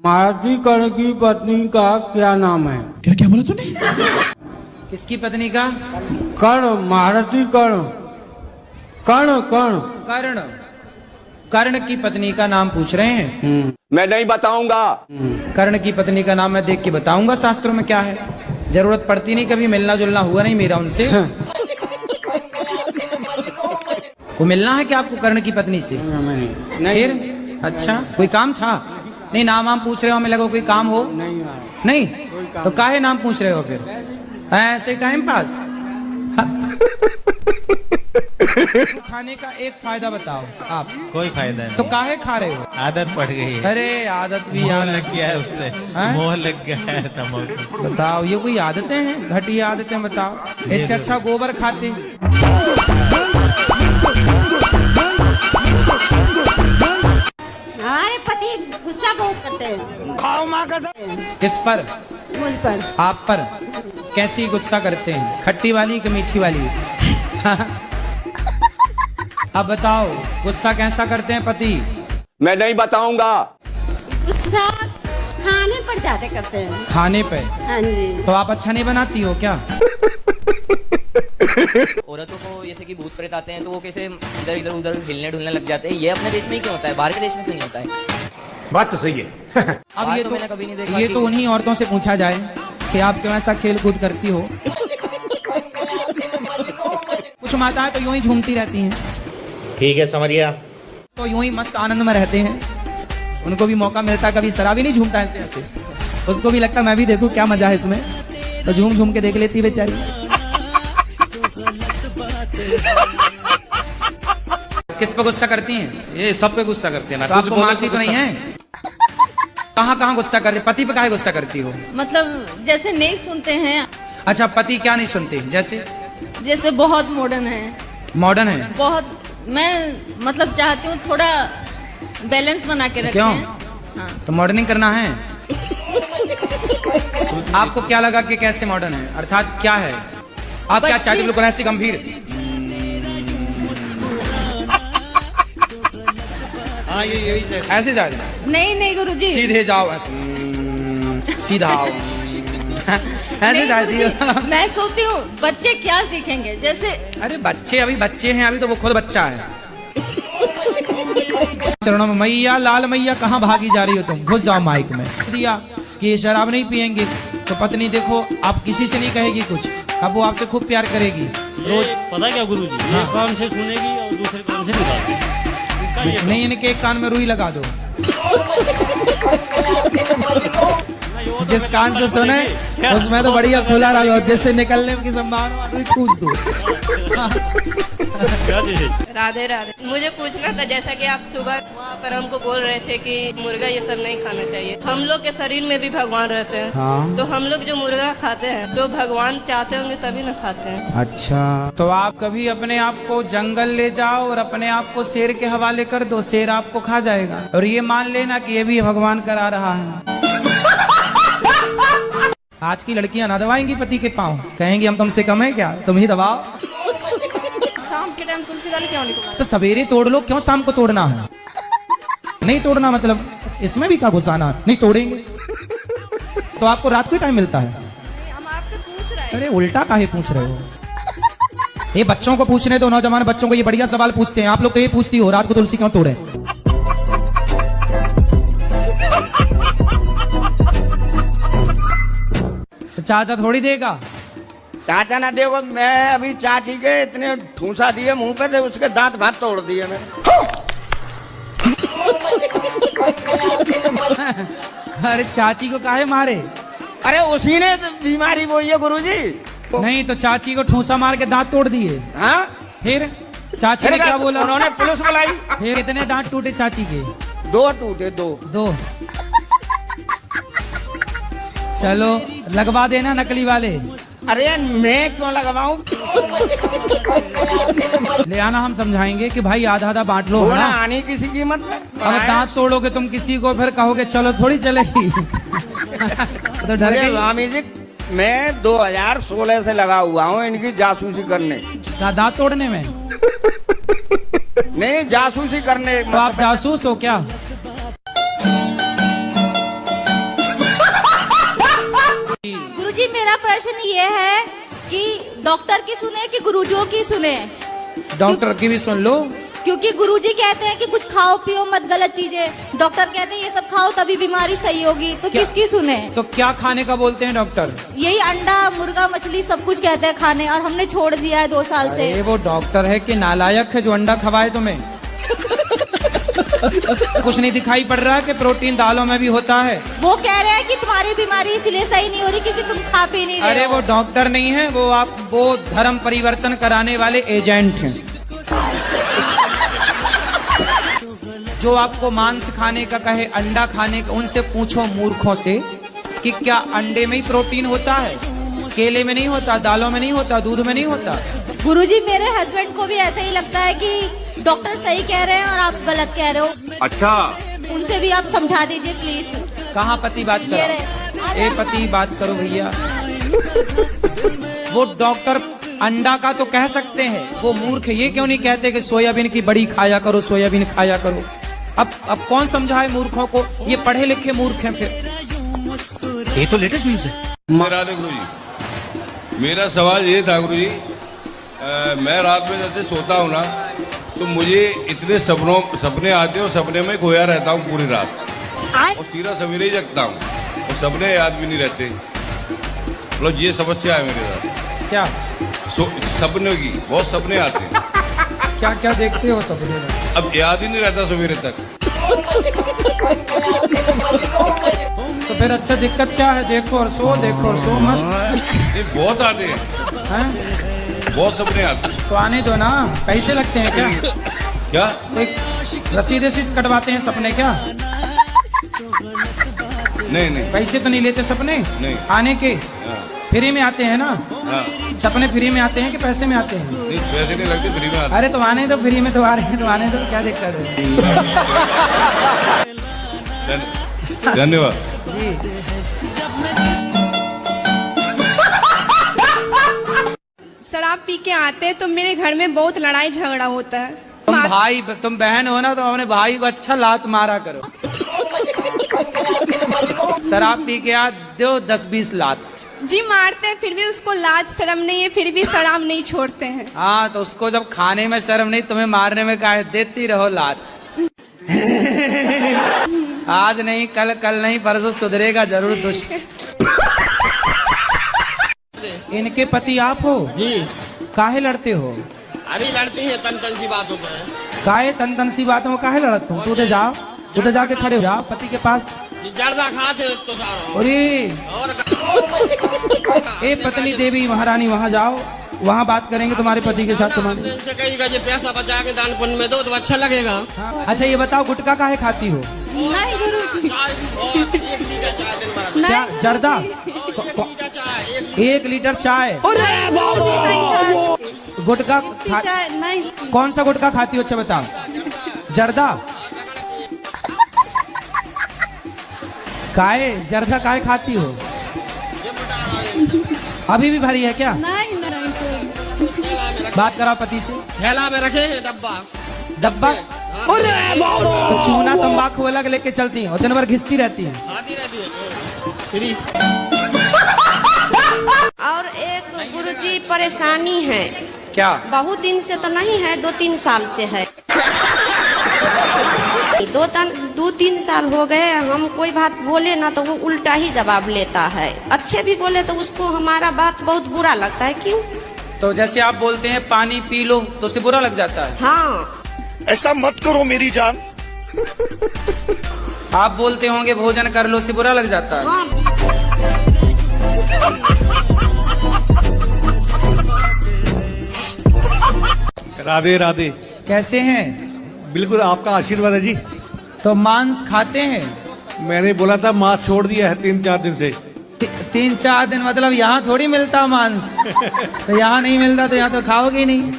मारुति कर्ण की पत्नी का क्या नाम है? क्या क्या बोला तूने? किसकी पत्नी का? कर्ण, मारुति कर्ण, कर्ण कर्ण कर्ण। कर्ण की पत्नी का नाम पूछ रहे हैं? मैं नहीं बताऊंगा। कर्ण की पत्नी का नाम मैं देख के बताऊंगा शास्त्रों में क्या है। जरूरत पड़ती नहीं, कभी मिलना जुलना हुआ नहीं मेरा उनसे। वो मिलना है क्या आपको कर्ण की पत्नी से? नहीं। फिर अच्छा कोई काम था? नहीं, नाम वाम पूछ रहे हो, हमें लगा कोई काम हो। नहीं तो काहे नाम पूछ रहे हो फिर? ऐसे टाइम पास। खाने का एक फायदा बताओ आप। कोई फायदा नहीं। तो काहे खा रहे हो? आदत पड़ गई है। अरे आदत भी मोह यार लग गया है उससे। मोह लग गया है तम्बाकू। बताओ, ये कोई आदतें हैं? घटिया आदतें बताओ। इससे अच्छा गोबर खाते। हमारे पति गुस्सा बहुत करते हैं। खाओ माँ कसम। किस पर? मुझ पर। आप पर? कैसी गुस्सा करते हैं, खट्टी वाली कि मीठी वाली? अब बताओ गुस्सा कैसा करते हैं पति? मैं नहीं बताऊंगा। गुस्सा खाने पर ज्यादा करते हैं। खाने पे? हाँ जी। तो आप अच्छा नहीं बनाती हो क्या? औरतों को जैसे कि भूत प्रेत आते हैं तो वो कैसे इधर इधर उधर हिलने डुलने लग जाते हैं। ये अपने देश में ही क्यों होता है, बाहर के देश में क्यों नहीं होता है? बात तो सही है। अब ये तो मैंने कभी नहीं देखा ये कि- तो उन्हीं औरतों से पूछा जाए कि आप क्यों ऐसा खेल कूद करती हो। कुछ माताएं तो यूं ही झूमती रहती हैं, ठीक है समझ गया। तो यूं ही मस्त आनंद में रहते हैं। उनको भी मौका मिलता है, कभी शराबी नहीं झूमता ऐसे ऐसे, उसको भी लगता मैं भी देखूं क्या मजा है इसमें, तो झूम झूम के देख लेती है बेचारी। किस पे गुस्सा करती हैं? ये सब पे गुस्सा करते हैं ना। तो आपको मारती तो नहीं है? कहाँ कहाँ गुस्सा करती? पति पे काहे गुस्सा करती हो? मतलब जैसे नहीं सुनते हैं, अच्छा पति क्या नहीं सुनते? जैसे जैसे बहुत मॉडर्न है, मॉडर्न है? बहुत। मैं मतलब चाहती हूँ थोड़ा बैलेंस बना के रखें। क्यों? हाँ। तो मॉडर्निंग करना है। आपको क्या लगा कि कैसे मॉडर्न है, अर्थात क्या है? आप क्या चाहते हो? बिल्कुल ऐसे गंभीर। हाँ ये यही चाहिए। ऐसे जा रहे? नहीं नहीं गुरुजी, सीधे जाओ सीधा आओ। ऐसे नहीं जाती हो? गुरुजी, मैं सोचती हूँ बच्चे क्या सीखेंगे। जैसे अरे बच्चे अभी बच्चे हैं, अभी तो वो खुद बच्चा है। चरणों में मैया, लाल मैया कहाँ भागी जा रही हो तुम? घुस जाओ माइक में। दिया कि ये शराब नहीं पियेंगे तो पत्नी देखो आप किसी से नहीं कहेगी कुछ, अब वो आपसे खूब प्यार करेगी। रोज पता क्या गुरुजी, एक कान से सुनेगी और दूसरे कान से निकालेगी। नहीं, इनके एक कान में रुई लगा दो। जिस कान से सुने उसमें तो बढ़िया खुला रहा, जिससे निकलने की संभावना रुई पूछ दो। राधे राधे। मुझे पूछना था, जैसा कि आप सुबह वहाँ पर हमको बोल रहे थे कि मुर्गा ये सब नहीं खाना चाहिए। हम लोग के शरीर में भी भगवान रहते हैं। हाँ। तो हम लोग जो मुर्गा खाते हैं तो भगवान चाहते होंगे तभी ना खाते हैं। अच्छा, तो आप कभी अपने आप को जंगल ले जाओ और अपने आप को शेर के हवाले कर दो, शेर आपको खा जाएगा। और ये मान लेना कि ये भी भगवान करा रहा है। आज की लड़कियां ना दबाएंगी पति के पाँव, कहेंगी हम तुमसे कम है क्या, तुम ही दबाओ। शाम के टाइम तुलसी दाल क्यों नहीं? तो सवेरे तोड़ लो, क्यों शाम को तोड़ना है? नहीं तोड़ना मतलब इसमें भी क्या घुसाना? नहीं तोड़ेंगे तो आपको रात को टाइम मिलता है। हम आपसे पूछ रहे हैं। अरे उल्टा काहे पूछ रहे हो? ये बच्चों को पूछने दो, नौजवान बच्चों को ये बढ़िया सवाल पूछते हैं। आप लोग तो ये पूछती हो रात को तुलसी क्यों तोड़े? तो चाचा थोड़ी देगा। चाचा ना देखो, मैं अभी चाची के इतने ठूसा दिए मुंह पे थे, उसके दांत भात तोड़ दिए मैंने। अरे चाची को काहे मारे? अरे उसी ने तो बीमारी बोई है गुरुजी। नहीं तो चाची को ठूसा मार के दांत तोड़ दिए। हाँ फिर चाची ने क्या बोला? उन्होंने पुलिस बुलाई। फिर इतने दांत टूटे चाची के? 2 टूटे, 2। चलो लगवा देना नकली वाले। अरे मैं क्यों लगवाऊं? ले आना, हम समझाएंगे कि भाई आधा आधा बांट लो, है ना? आनी किसी कीमत में। अब दांत तोड़ोगे तुम किसी को, फिर कहोगे चलो थोड़ी चलेगी। तो डर गई? स्वामी जी, मैं 2016 से लगा हुआ हूँ इनकी जासूसी करने। दांत तोड़ने में? नहीं, जासूसी करने। तो आप जासूस हो क्या? ये है कि डॉक्टर की सुने कि गुरुजियों की सुने, डॉक्टर की भी सुन लो। क्योंकि गुरुजी कहते हैं कि कुछ खाओ पियो मत गलत चीजें, डॉक्टर कहते हैं ये सब खाओ तभी बीमारी सही होगी, तो किसकी सुने? तो क्या खाने का बोलते हैं डॉक्टर? यही अंडा मुर्गा मछली सब कुछ कहते हैं खाने, और हमने छोड़ दिया है 2 साल से। अरे वो डॉक्टर है कि नालायक है जो अंडा खवाए तुम्हें? कुछ नहीं दिखाई पड़ रहा है कि प्रोटीन दालों में भी होता है? वो कह रहे हैं कि तुम्हारी बीमारी इसलिए सही नहीं हो रही क्योंकि तुम खा पी नहीं रहे अरे हो। वो डॉक्टर नहीं है, वो धर्म परिवर्तन कराने वाले एजेंट हैं। जो आपको मांस खाने का कहे, अंडा खाने का, उनसे पूछो मूर्खों से कि क्या अंडे में ही प्रोटीन होता है? केले में नहीं होता, दालों में नहीं होता, दूध में नहीं होता। गुरुजी मेरे हस्बैंड को भी ऐसे ही लगता है कि डॉक्टर सही कह रहे हैं और आप गलत कह रहे हो। अच्छा, उनसे भी आप समझा दीजिए प्लीज। कहाँ पति बात ये करो? ए पति बात करो भैया। वो डॉक्टर अंडा का तो कह सकते हैं, वो मूर्ख ये क्यों नहीं कहते कि सोयाबीन की बड़ी खाया करो, सोयाबीन खाया करो? अब कौन समझाए मूर्खों को? ये पढ़े लिखे मूर्ख हैं फिर। ये तो लेटेस्ट न्यूज है। राधे गुरु जी, मेरा सवाल ये था गुरु जी, मैं रात में जैसे सोता हूँ ना तो मुझे इतने सपने आते हैं और सपने में खोया रहता हूँ पूरी रात, और सीधा सवेरे ही जगता हूँ और सपने याद भी नहीं रहते। मतलब ये समस्या है मेरे साथ। क्या सपने की बहुत सपने आते हैं। क्या क्या देखते हो सपने में? अब याद ही नहीं रहता सवेरे तक। तो फिर अच्छा दिक्कत क्या है? देखो और सो मस्त। ये बहुत आते हैं, बहुत सपने आते हैं। तो आने दो ना, पैसे लगते हैं क्या? क्या एक रसीद कटवाते हैं सपने क्या? नहीं पैसे तो नहीं लेते सपने? नहीं। आने के फ्री में आते हैं ना? हाँ, सपने फ्री में आते हैं कि पैसे में आते हैं? नहीं पैसे नहीं लगते, फ्री में आते। अरे तो आने दो, फ्री में तो आ रहे हैं, तो आने दो, क्या दिक्कत है? धन्यवाद जी। शराब पी के आते हैं तो मेरे घर में बहुत लड़ाई झगड़ा होता है। तुम बहन हो ना, तो अपने भाई को अच्छा लात मारा करो। शराब पी के आ दो 10-20 लात। जी मारते हैं, फिर भी उसको लाज शर्म नहीं है, फिर भी शराब नहीं छोड़ते हैं। हाँ तो उसको जब खाने में शर्म नहीं, तुम्हें मारने में काहे? देती रहो लात। आज नहीं कल, कल नहीं परसों सुधरेगा जरूर दुष्ट। इनके पति आप हो? जी। काहे लड़ते हो? अरे लड़ती है तन सी बातों पे। काहे तन सी बातों में काहे लड़ते हो? तू तो जाओ, उधर जाके खड़े हो जाओ पति के पास। जर्दा खाते तो सारा। अरे ए पत्नी देवी महारानी, वहाँ जाओ, वहाँ बात करेंगे तुम्हारे पति के साथ। तुम्हारे से कहेगा जो पैसा बचा के दान पुण्य में दो तो अच्छा लगेगा। अच्छा ये बताओ, गुटखा काहे खाती हो? नहीं गुरुजी। चाय भी बहुत, 1 लीटर चाय दिन भर। क्या जर्दा? 1 लीटर चाय? गुटखा नहीं। कौन सा गुटखा खाती हो? अच्छा बताओ। जर्दा? काहे जर्दा काहे खाती हो? अभी भी भरी है क्या? नहीं बात कराओ पति से। थैला में रखे हैं डब्बा? तो चूना तंबाकू अलग लेके चलती हैं और दिन भर घिसती रहती हैं। खाती रहती है। और एक गुरुजी परेशानी है। क्या? बहुत दिन से तो नहीं है, 2-3 साल से है। 2-3 साल हो गए, हम कोई बात बोले ना तो वो उल्टा ही जवाब लेता है। अच्छे भी बोले तो उसको हमारा बात बहुत बुरा लगता है। क्यों? तो जैसे आप बोलते हैं पानी पी लो तो उसे बुरा लग जाता है? हाँ। ऐसा मत करो मेरी जान। आप बोलते होंगे भोजन कर लो से बुरा लग जाता है? हाँ। राधे राधे। कैसे हैं? बिल्कुल आपका आशीर्वाद है जी। तो मांस खाते हैं? मैंने बोला था मांस छोड़ दिया है 3-4 दिन से। 3-4 दिन मतलब यहाँ थोड़ी मिलता मांस। तो यहाँ नहीं मिलता तो यहाँ तो खाओगे नहीं,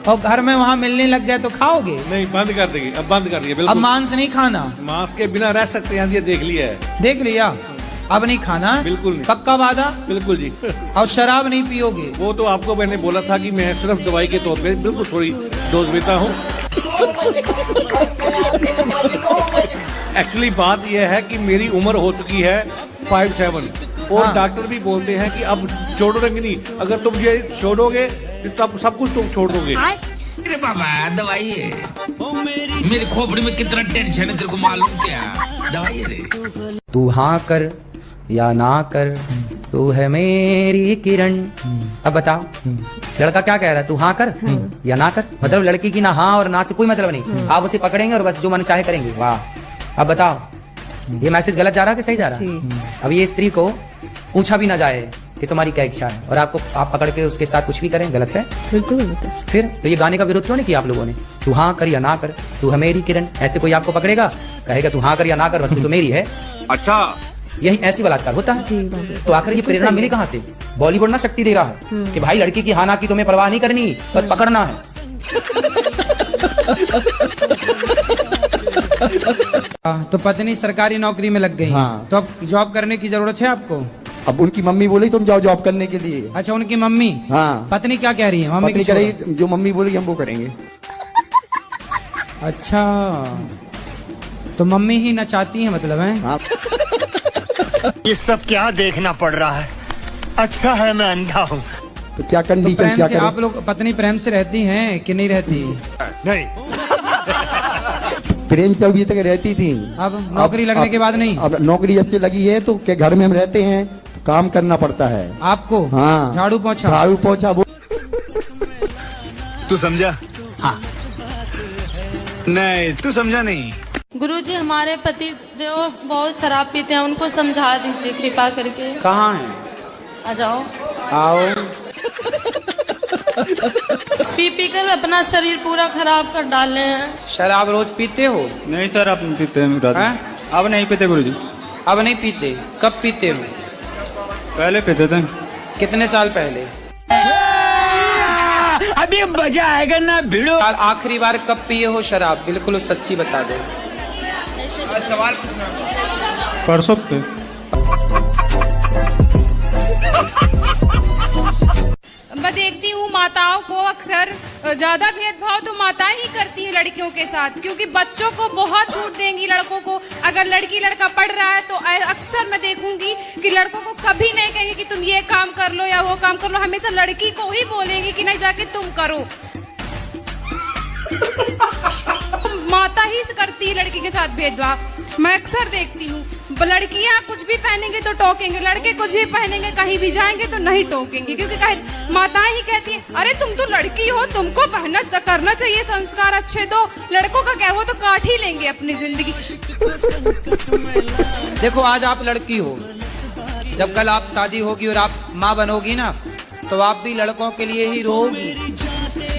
और घर में वहाँ मिलने लग गया तो खाओगे? नहीं, बंद कर देंगे, अब बंद कर दिया। अब बिल्कुल मांस नहीं खाना? मांस के बिना रह सकते हैं, ये देख लिया है। देख लिया, अब नहीं खाना? बिल्कुल नहीं। पक्का वादा? बिल्कुल जी। और शराब नहीं पियोगे? वो तो आपको मैंने बोला था कि मैं सिर्फ दवाई के तौर पे बिल्कुल थोड़ी डोज लेता हूँ। एक्चुअली बात यह है कि मेरी उम्र हो चुकी है 57 और हाँ। डॉक्टर भी बोलते हैं कि अब छोड़ोगे नहीं, अगर तुम ये छोड़ोगे तब सब कुछ तुम छोड़ दोगे। अरे बाबा दवाई है, मेरी खोपड़ी में कितना टेंशन है तेरे को मालूम क्या? दवाई है रे। तू हाँ कर या ना कर, तू है मेरी किरण। अब बताओ लड़का क्या कह रहा है, तू हाँ कर या ना कर? मतलब लड़की की ना हाँ और ना से कोई मतलब नहीं, आप उसे पकड़ेंगे और बस जो मन चाहे करेंगे। वाह। अब बताओ ये मैसेज गलत जा रहा है कि सही जा रहा है? अब ये स्त्री को पूछा भी ना जाए कि तुम्हारी क्या इच्छा है और आपको आप पकड़ के उसके साथ कुछ भी करें, गलत है। फिर तो ये गाने का विरोध क्यों नहीं किया आप लोगों ने? तू हाँ कर या ना कर, तू है मेरी किरण। ऐसे कोई आपको पकड़ेगा, कहेगा तू हाँ कर या ना कर, बस तू तो मेरी है। अच्छा, यही ऐसी बलात्कार होता है। तो आखिर ये प्रेरणा मिली कहाँ से? बॉलीवुड ना शक्ति दे रहा है कि भाई लड़की की हाँ ना की तुम्हें परवाह नहीं करनी, बस पकड़ना है। तो पत्नी सरकारी नौकरी में लग गई। हाँ। तो अब जॉब करने की जरूरत है आपको? अब उनकी मम्मी बोली तुम जाओ जॉब करने के लिए। अच्छा, उनकी मम्मी। हाँ। पत्नी क्या कह रही है? मम्मी पत्नी कह रही जो मम्मी बोलेगी हम वो करेंगे। अच्छा, तो मम्मी ही नचाती है मतलब है? हाँ। ये सब क्या देखना पड़ रहा है? अच्छा है मैं अंधा हूँ। तो क्या तो कंडीशन प्रेम क्या से करें? आप लोग पत्नी प्रेम से रहती हैं कि नहीं रहती? नहीं। प्रेम से अभी तक रहती थी। अब नौकरी लगने के बाद नहीं? अब नौकरी जब से लगी है तो क्या घर में हम रहते हैं तो काम करना पड़ता है आपको। हाँ। झाड़ू पोछा। झाड़ू पोछा वो। तू समझा? हाँ। नहीं तू समझा नहीं। गुरुजी हमारे पति देव बहुत शराब पीते हैं, उनको समझा दीजिए कृपा करके। कहाँ है? आ जाओ। आओ। पी पी कर अपना शरीर पूरा खराब कर डाले हैं। शराब रोज पीते हो? नहीं सर, अब नहीं पीते हैं। अब नहीं पीते गुरुजी। अब नहीं पीते? कब पीते हो? पहले पीते थे। कितने साल पहले? अभी मजा आएगा ना भिड़ो। आखिरी बार कब पिए हो शराब? बिल्कुल सच्ची बता दो। परसों पे। मैं देखती हूँ माताओं को अक्सर ज्यादा भेदभाव तो माताएं ही करती हैं लड़कियों के साथ, क्योंकि बच्चों को बहुत छूट देंगी लड़कों को। अगर लड़की लड़का पढ़ रहा है तो अक्सर मैं देखूंगी कि लड़कों को कभी नहीं कहेंगे कि तुम ये काम कर लो या वो काम कर लो, हमेशा लड़की को ही बोलेंगे कि नहीं जाके तुम करो। माता ही करती है लड़की के साथ भेदभाव, मैं अक्सर देखती हूँ। लड़कियां कुछ भी पहनेंगे तो टोकेंगे, लड़के कुछ भी पहनेंगे कहीं भी जाएंगे तो नहीं टोकेंगे, क्योंकि माताएं ही कहती हैं अरे तुम तो लड़की हो, तुमको पहनना करना चाहिए, संस्कार अच्छे दो। लड़कों का क्या, वो तो काट ही लेंगे अपनी जिंदगी। देखो आज आप लड़की हो, जब कल आप शादी होगी और आप माँ बनोगी ना तो आप भी लड़कों के लिए ही रोगी।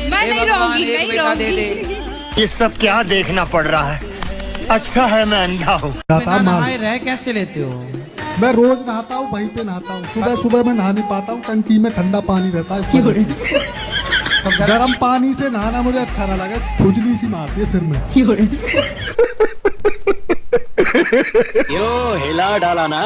मैं नहीं रोऊंगी, एक बेटा दे दे। ये सब क्या देखना पड़ रहा है? अच्छा है मैं अंधा हूँ। बिना नहाए रह कैसे लेते हो? मैं रोज नहाता हूँ, वहीं पे नहाता हूँ। सुबह सुबह मैं नहा नहीं पाता हूँ, टंकी में ठंडा पानी रहता है। तो गर्म पानी से नहाना मुझे अच्छा ना लगे, खुजली सी मारती है सिर में। यो हिला डाला ना।